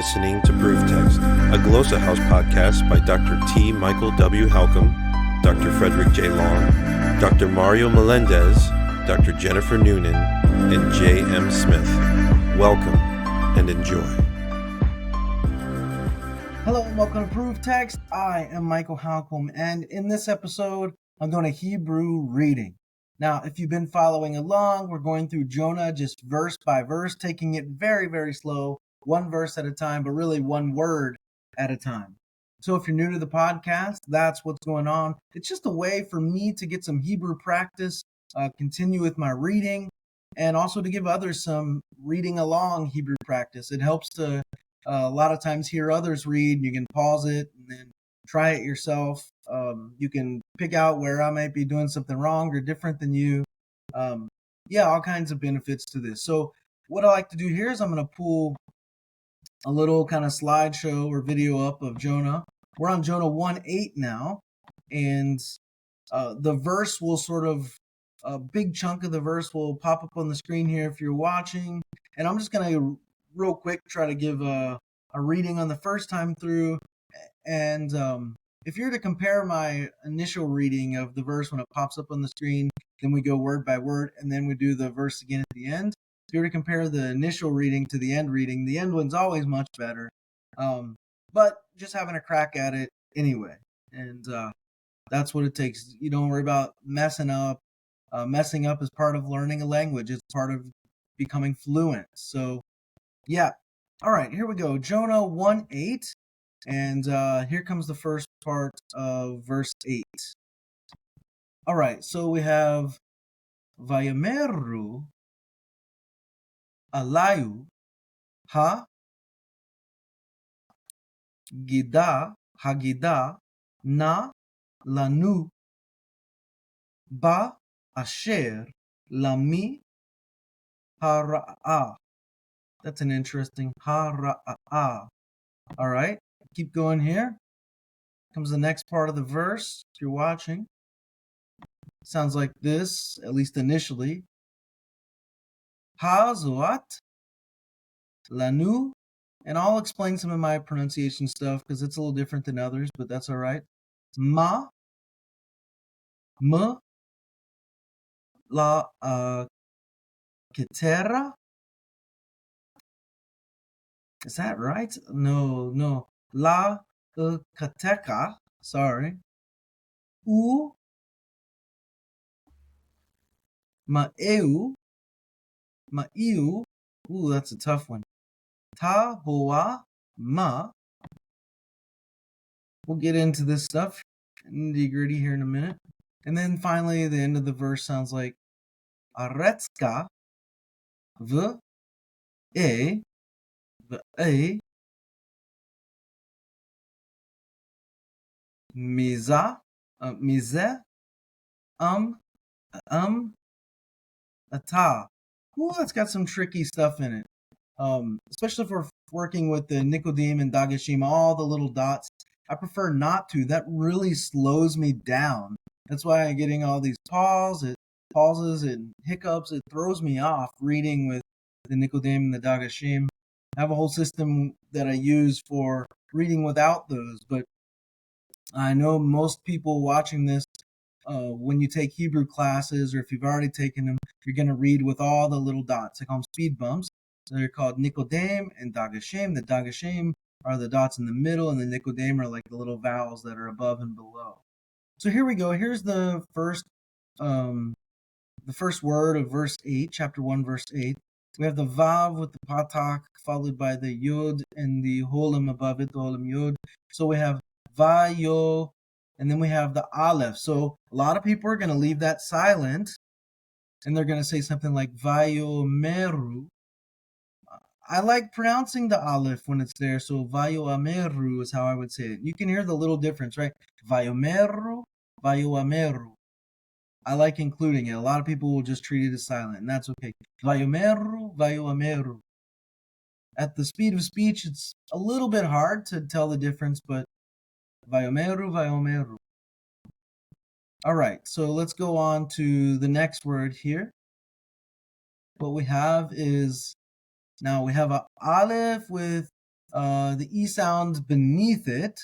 listening to Proof Text, a Glossa House podcast by Dr. T. Michael W. Halcomb, Dr. Frederick J. Long, Dr. Mario Melendez, Dr. Jennifer Noonan, and J. M. Smith. Welcome and enjoy. Hello and welcome to Proof Text. I am Michael Halcomb, and in this episode, I'm doing a Hebrew reading. Now, if you've been following along, we're going through Jonah just verse by verse, taking it very, very slow, one verse at a time, but really one word at a time. So if you're new to the podcast, that's what's going on. It's just a way for me to get some Hebrew practice, continue with my reading, and also to give others some reading along Hebrew practice. It helps to a lot of times hear others read. You can pause it and then try it yourself. You can pick out where I might be doing something wrong or different than you. All kinds of benefits to this. So what I like to do here is I'm going to pull a little kind of slideshow or video up of Jonah. We're on Jonah 1:8 now, and the verse will sort of, a big chunk of the verse will pop up on the screen here if you're watching. And I'm just going to real quick try to give a reading on the first time through. And if you're to compare my initial reading of the verse when it pops up on the screen, then we go word by word, and then we do the verse again at the end. If you were to compare the initial reading to the end reading, the end one's always much better. But just having a crack at it anyway. And that's what it takes. You don't worry about messing up. Messing up is part of learning a language. It's part of becoming fluent. So, yeah. All right, here we go. Jonah 1:8. And here comes the first part of verse 8. All right, so we have Vayomeru alayu ha gida hagida na lanu ba asher lami hara'a. That's an interesting hara'a. All right. Keep going here. Comes the next part of the verse. If you're watching, sounds like this, at least initially. Hazuat lanu, and I'll explain some of my pronunciation stuff because it's a little different than others, but that's all right. Ma, m, la, ketera. Is that right? No. La kateka, sorry. U ma'eu. Ooh, that's a tough one. Ta boa ma. We'll get into this stuff, nitty-gritty here in a minute. And then finally, the end of the verse sounds like aretska v a miza mize ata. Ooh, that's got some tricky stuff in it. Especially if we're working with the Nicodim and Dagashim, all the little dots. I prefer not to. That really slows me down. That's why I'm getting all these pauses and hiccups. It throws me off reading with the Nicodim and the Dagashim. I have a whole system that I use for reading without those, but I know most people watching this, when you take Hebrew classes, or if you've already taken them, you're going to read with all the little dots. I call them speed bumps. So they're called Nicodim and Dagashim. The Dagashim are the dots in the middle, and the Nicodim are like the little vowels that are above and below. So here we go. Here's the first word of verse 8, chapter 1, verse 8. We have the Vav with the Patak, followed by the Yod and the Holim above it, the Holim Yod. So we have Vayo, and then we have the Aleph. So a lot of people are going to leave that silent, and they're going to say something like Vayomeru. I like pronouncing the Aleph when it's there, so Vayoameru is how I would say it. You can hear the little difference, right? Vayomeru, Vayoameru. I like including it. A lot of people will just treat it as silent, and that's okay. Vayomeru, Vayoameru. At the speed of speech, it's a little bit hard to tell the difference, but Vayomeru, Vayomeru. All right, so let's go on to the next word here. What we have is, now we have an aleph with the E sound beneath it,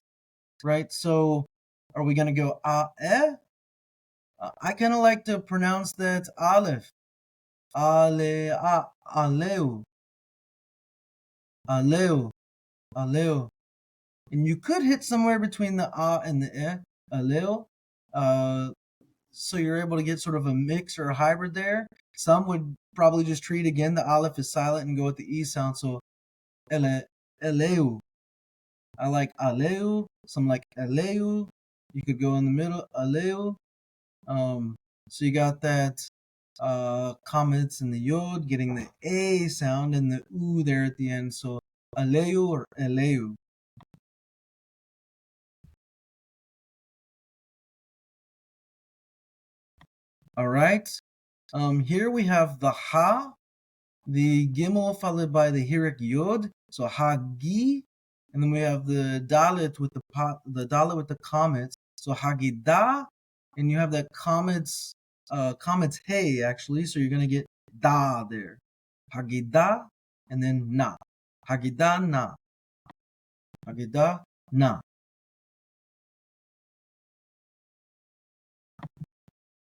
right? So are we going to go A-E? I kind of like to pronounce that Aleph. Aleu, aleu, aleu. And you could hit somewhere between the A and the E, aleu. So you're able to get sort of a mix or a hybrid there. Some would probably just treat again the Aleph is silent and go with the E sound. So eleu. I like aleu. Some like eleu. You could go in the middle, aleu. So you got that comments in the yod, getting the A sound and the U there at the end. So aleu or eleu. All right. Here we have the ha, the gimel followed by the hirik yod. So hagi, and then we have the dalit with the dalit with the comments. So hagida, and you have that comments hey actually. So you're gonna get da there. Hagida, and then na. Hagida na. Hagida na.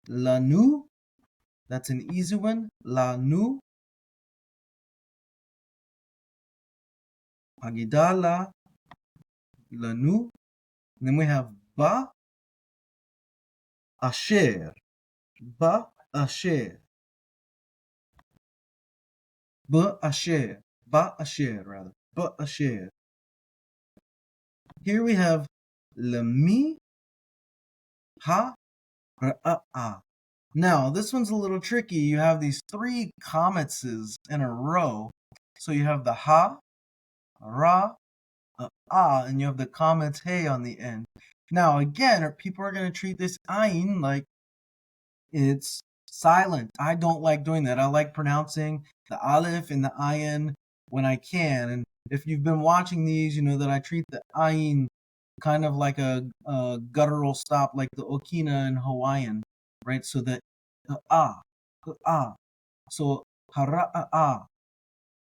Lanu, that's an easy one. Lanu. Hagida la. Lanu. And then we have ba asher. Ba asher. Ba asher. Ba asher rather. Ba asher. Here we have lami ha ra'a. Now this one's a little tricky. You have these three comets in a row. So you have the ha, ra, and you have the comments hey on the end. Now again, people are going to treat this ayin like it's silent. I don't like doing that. I like pronouncing the aleph and the ayin when I can. And if you've been watching these, you know that I treat the ayin kind of like a guttural stop, like the okina in Hawaiian, right? So that so hara'a.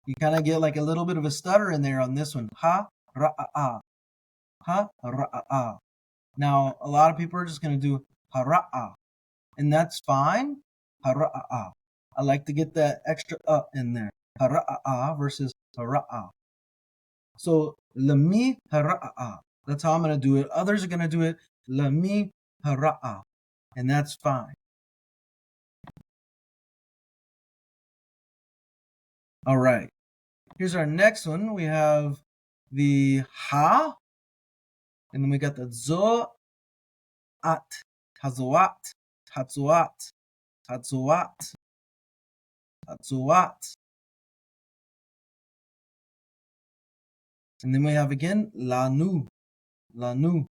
You kind of get like a little bit of a stutter in there on this one. Ha ra'a. Ha ra'a. Now a lot of people are just going to do hara'a, and that's fine. Hara'a. I like to get that extra in there. Hara'a versus hara'a. So lami hara'a. That's how I'm going to do it. Others are going to do it lami hara'a, and that's fine. All right. Here's our next one. We have the ha, and then we got the zo'at, hazoat, hatzoat, hatzoat, hatzoat. And then we have again lanu, lanu.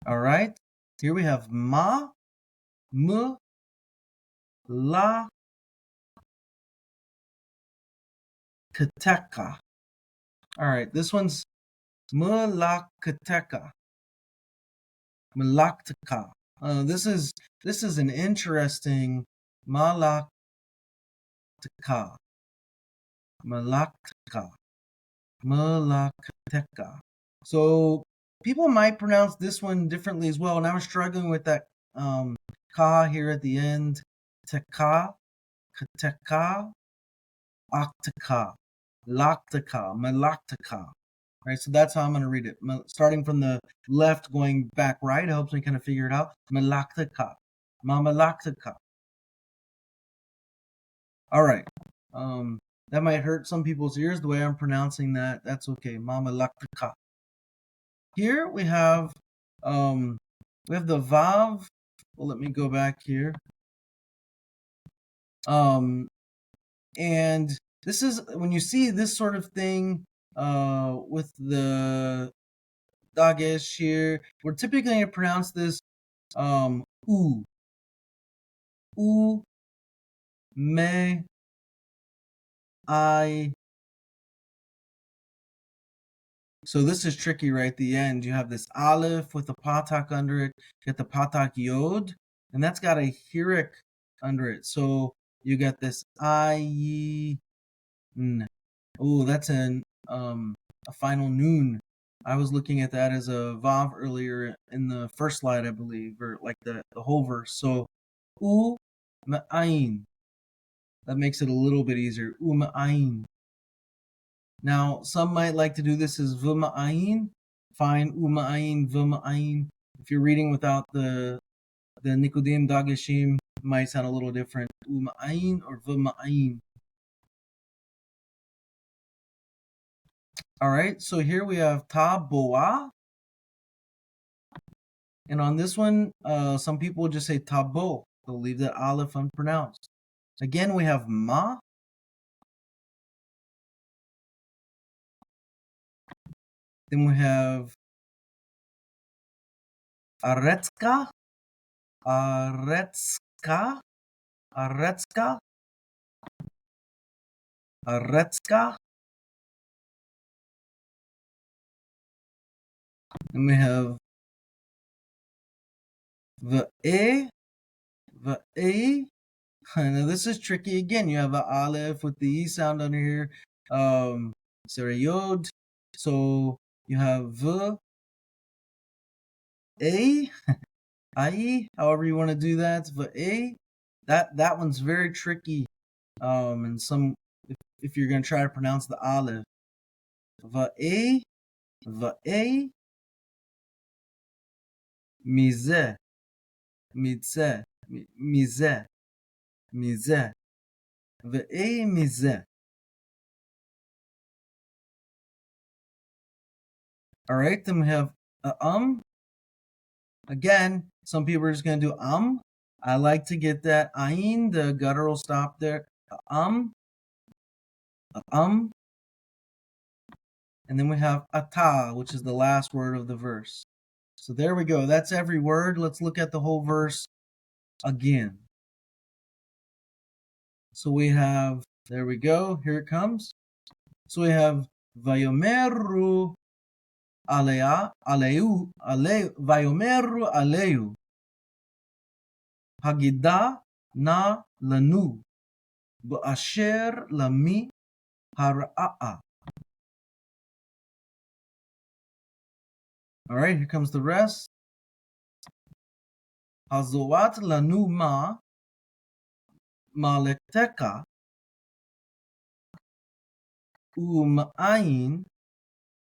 All right. Here we have ma, m, la, kateka. All right. This one's malakateka. Malakteka. This is an interesting malakteka. Malakteka. Malakateka. So people might pronounce this one differently as well, and I was struggling with that ka here at the end. Teka, kateka, octaka, lactica, malakteka. Right, so that's how I'm going to read it. Starting from the left, going back right, it helps me kind of figure it out. Malaktika. Mamalaktika. All right. That might hurt some people's ears the way I'm pronouncing that. That's okay. Mamalaktika. Here we have the vav. Well, let me go back here. And this is when you see this sort of thing with the dagesh here, we're typically going to pronounce this u, me, I. So this is tricky right at the end. You have this aleph with a patak under it. You get the patak yod, and that's got a hirik under it. So you get this I, Oh, that's a final noon. I was looking at that as a vav earlier in the first slide, I believe, or like the whole verse. So, u ma'ayin. That makes it a little bit easier. U ma'ayin. Now, some might like to do this as v ma'ayin. Fine, u ma'ayin, v ma'ayin. If you're reading without the Nikodim Dagashim, it might sound a little different. U ma'ayin or v ma'ayin. All right, so here we have ta boa. And on this one, some people just say tabo. They'll leave that aleph unpronounced. Again, we have ma. Then we have aretska, aretska, aretska, aretska. Then we have the a, the a. Now this is tricky again. You have an aleph with the e sound under here. Yod. So you have the a, I, however you want to do that. The a. That one's very tricky. And some if you're gonna try to pronounce the aleph. The a, mize, mize, mize, mize. The a mize. All right, then we have Again, some people are just gonna do I like to get that ayin, the guttural stop there. And then we have ata, which is the last word of the verse. So there we go. That's every word. Let's look at the whole verse again. So we have, there we go. Here it comes. So we have vayomeru aleu, vayomeru aleu. Hagida na lanu. Ba'asher lami hara'a. All right, here comes the rest. Hazowat lanu ma malekteka um'ayin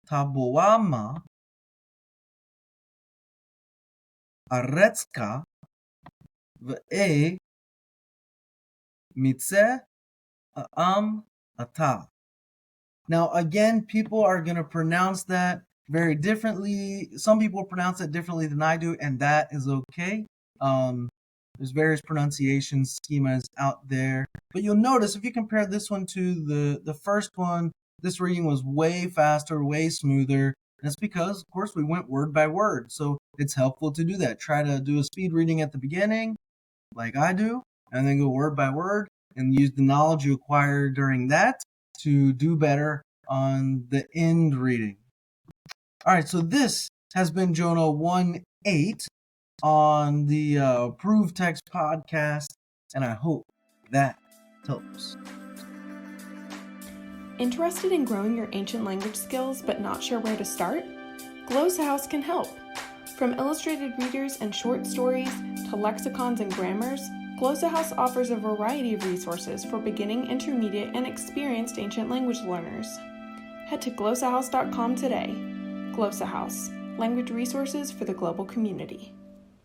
taboama aretzka ve'e mitze ata. Now again, people are going to pronounce that very differently. Some people pronounce it differently than I do, and that is okay. There's various pronunciation schemas out there. But you'll notice if you compare this one to the first one, this reading was way faster, way smoother. That's because, of course, we went word by word. So it's helpful to do that. Try to do a speed reading at the beginning, like I do, and then go word by word and use the knowledge you acquire during that to do better on the end reading. All right, so this has been Jonah 1:8 on the Approved Text podcast, and I hope that helps. Interested in growing your ancient language skills but not sure where to start? Glossa House can help. From illustrated readers and short stories to lexicons and grammars, Glossa House offers a variety of resources for beginning, intermediate, and experienced ancient language learners. Head to glossahouse.com today. Glossa House, language resources for the global community.